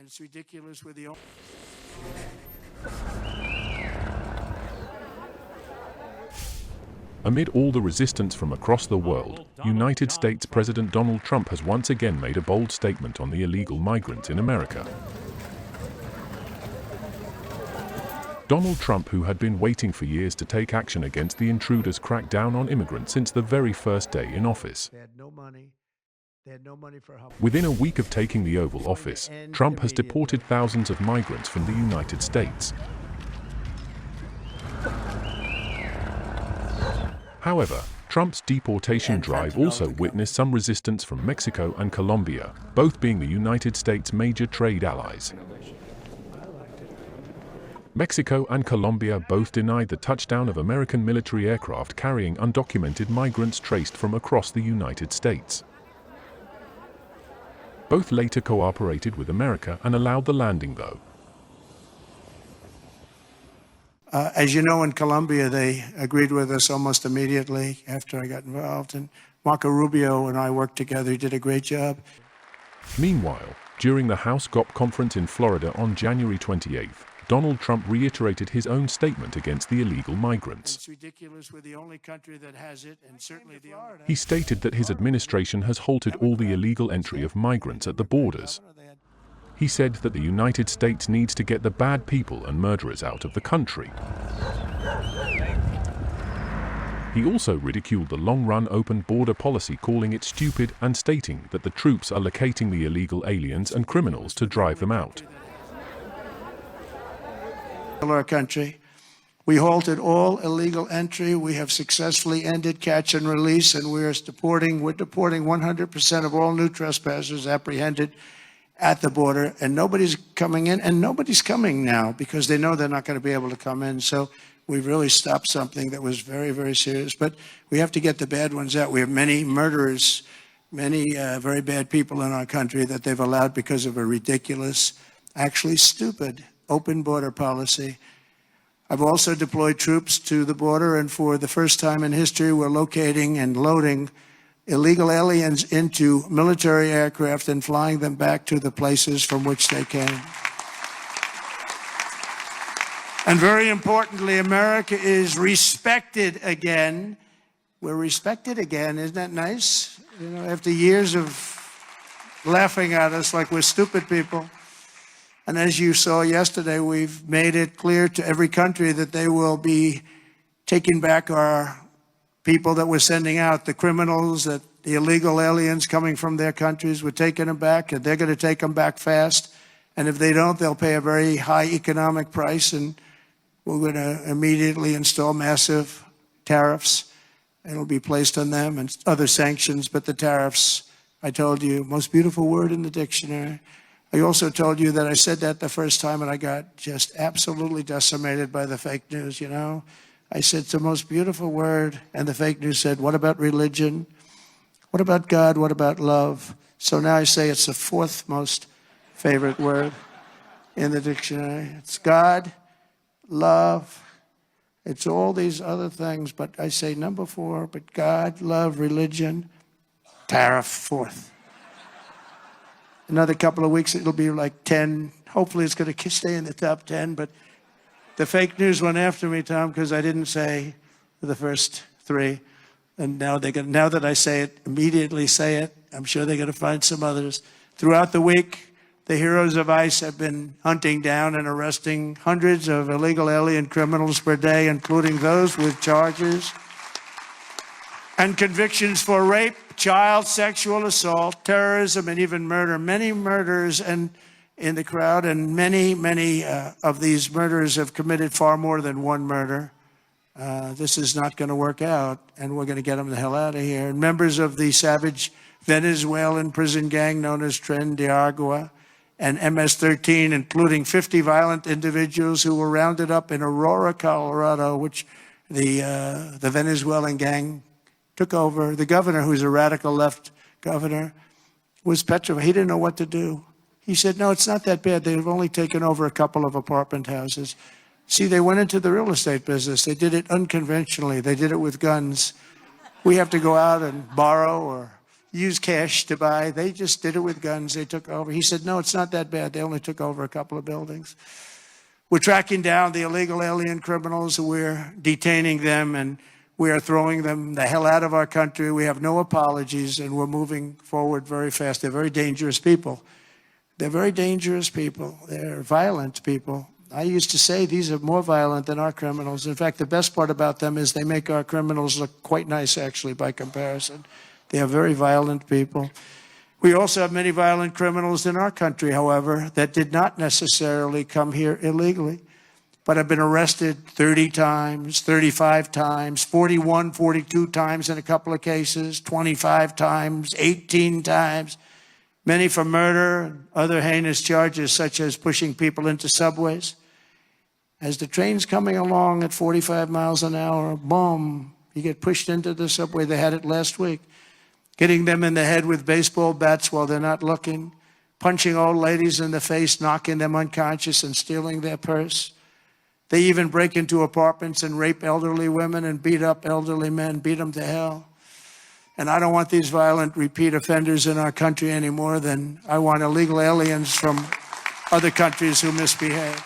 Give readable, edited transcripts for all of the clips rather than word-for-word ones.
it's ridiculous with the... Amid all the resistance from across the world, United States President Donald Trump has once again made a bold statement on the illegal migrant in America. Donald Trump, who had been waiting for years to take action against the intruders' crackdown on immigrants since the very first day in office. Within a week of taking the Oval Office, Trump has deported thousands of migrants from the United States. However, Trump's deportation drive also witnessed some resistance from Mexico and Colombia, both being the United States' major trade allies. Mexico and Colombia both denied the touchdown of American military aircraft carrying undocumented migrants traced from across the United States. Both later cooperated with America and allowed the landing, though. As you know, in Colombia, they agreed with us almost immediately after I got involved. And Marco Rubio and I worked together. He did a great job. Meanwhile, during the House GOP conference in Florida on January 28th, Donald Trump reiterated his own statement against the illegal migrants. It's ridiculous. We're the only country that has it, and certainly the only... He stated that his administration has halted all the illegal entry of migrants at the borders. He said that the United States needs to get the bad people and murderers out of the country. He also ridiculed the long-run open border policy, calling it stupid and stating that the troops are locating the illegal aliens and criminals to drive them out. Our country. We halted all illegal entry. We have successfully ended catch and release, and we're deporting 100% of all new trespassers apprehended at the border, and nobody's coming in, and nobody's coming now because they know they're not going to be able to come in. So we've really stopped something that was very, very serious. But we have to get the bad ones out. We have many murderers, many very bad people in our country that they've allowed because of a ridiculous, actually stupid, open border policy. I've also deployed troops to the border, and for the first time in history, we're locating and loading illegal aliens into military aircraft and flying them back to the places from which they came. And very importantly, America is respected again. We're respected again. Isn't that nice? You know, after years of laughing at us like we're stupid people. And as you saw yesterday, we've made it clear to every country that they will be taking back our people that we're sending out, the criminals, the illegal aliens coming from their countries. We're taking them back, and they're going to take them back fast. And if they don't, they'll pay a very high economic price, and we're going to immediately install massive tariffs. It'll be placed on them and other sanctions, but the tariffs, I told you, most beautiful word in the dictionary. I also told you that I said that the first time, and I got just absolutely decimated by the fake news, you know. I said it's the most beautiful word, and the fake news said, what about religion? What about God? What about love? So now I say it's the fourth most favorite word in the dictionary. It's God, love, it's all these other things, but I say number 4, but God, love, religion, tariff, fourth. Another couple of weeks, it'll be like 10. Hopefully it's going to stay in the top 10, but the fake news went after me, Tom, because I didn't say the first 3. And now now that I say it, immediately say it. I'm sure they're going to find some others. Throughout the week, the heroes of ICE have been hunting down and arresting hundreds of illegal alien criminals per day, including those with charges and convictions for rape, child sexual assault, terrorism, and even murder. Many murders in the crowd, and many of these murderers have committed far more than one murder. This is not going to work out, and we're going to get them the hell out of here. And members of the savage Venezuelan prison gang known as Tren de Agua and MS-13, including 50 violent individuals who were rounded up in Aurora, Colorado, which the Venezuelan gang took over. The governor, who's a radical left governor, was petrified. He didn't know what to do. He said, no, it's not that bad. They've only taken over a couple of apartment houses. See, they went into the real estate business. They did it unconventionally. They did it with guns. We have to go out and borrow or use cash to buy. They just did it with guns. They took over. He said, no, it's not that bad. They only took over a couple of buildings. We're tracking down the illegal alien criminals. We're detaining them, and we are throwing them the hell out of our country. We have no apologies, and we're moving forward very fast. They're very dangerous people. They're very dangerous people. They're violent people. I used to say these are more violent than our criminals. In fact, the best part about them is they make our criminals look quite nice, actually, by comparison. They are very violent people. We also have many violent criminals in our country, however, that did not necessarily come here illegally, but have been arrested 30 times, 35 times, 41, 42 times in a couple of cases, 25 times, 18 times, many for murder and other heinous charges such as pushing people into subways. As the train's coming along at 45 miles an hour, boom, you get pushed into the subway. They had it last week. Hitting them in the head with baseball bats while they're not looking, punching old ladies in the face, knocking them unconscious and stealing their purse. They even break into apartments and rape elderly women and beat up elderly men, beat them to hell. And I don't want these violent repeat offenders in our country any more than I want illegal aliens from other countries who misbehave.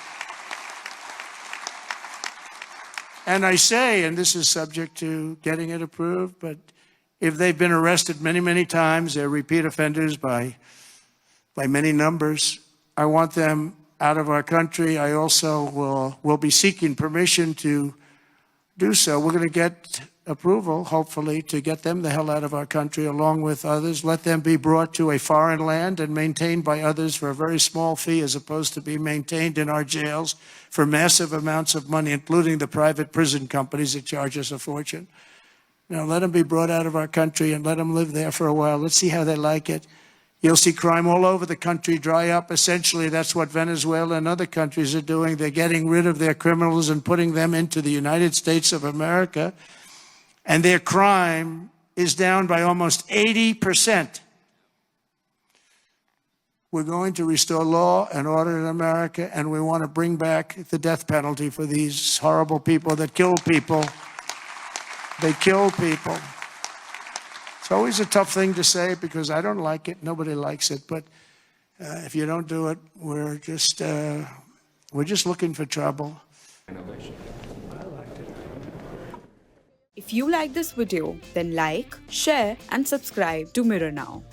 And I say, and this is subject to getting it approved, but if they've been arrested many, many times, they're repeat offenders by many numbers, I want them out of our country. I also will be seeking permission to do so. We're going to get approval, hopefully, to get them the hell out of our country along with others. Let them be brought to a foreign land and maintained by others for a very small fee as opposed to be maintained in our jails for massive amounts of money, including the private prison companies that charge us a fortune. Now, let them be brought out of our country and let them live there for a while. Let's see how they like it. You'll see crime all over the country dry up. Essentially, that's what Venezuela and other countries are doing. They're getting rid of their criminals and putting them into the United States of America. And their crime is down by almost 80%. We're going to restore law and order in America, and we want to bring back the death penalty for these horrible people that kill people. They kill people. It's always a tough thing to say because I don't like it. Nobody likes it. But if you don't do it, we're just looking for trouble. If you like this video, then like, share and subscribe to Mirror Now.